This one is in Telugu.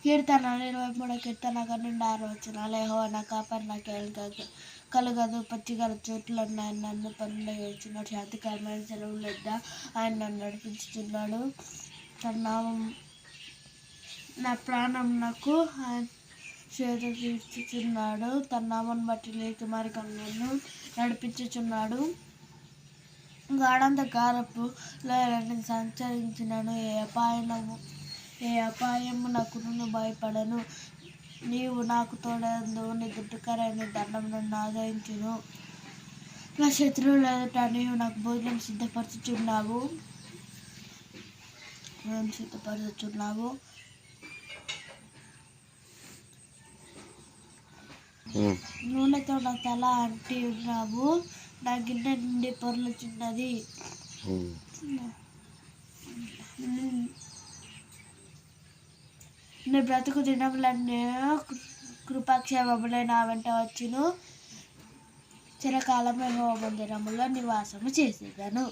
కీర్తనలు 23 కీర్తన 6 వచనాలు. యెహోవా నా కాపరి, నాకు కలుగదు. పచ్చిగల చోట్లను ఆయన నన్ను పండగేస్తున్నాడు. శాంతికరమైన సెలవుల యొద్ద ఆయన నన్ను నడిపించుతున్నాడు. నా ప్రాణం నాకు ఆయన సేద తీర్చుచున్నాడు. తన నామం బట్టి నీతి మార్గంలో నడిపించుచున్నాడు. గాఢాంధకారపు లోయలను సంచరించినను ఏ అపాయము నాకు భయపడను. నీవు నాకు తోడైందువు. నీ దుడ్డుకరైన దండం నన్ను ఆదరించును. నా శత్రువుల ఎదుట నీవు నాకు భోజనం సిద్ధపరచుచున్నావు. నూనెతో నా తల అంటి ఉన్నావు. నా గిన్నె నుండి పొర్లుచున్నది. నీ బ్రతుకు దినములన్నీ కృపాక్షేమములే నా వెంట వచ్చును. చిరకాలం యెహోవా మందిరములో నివాసము చేసేదను.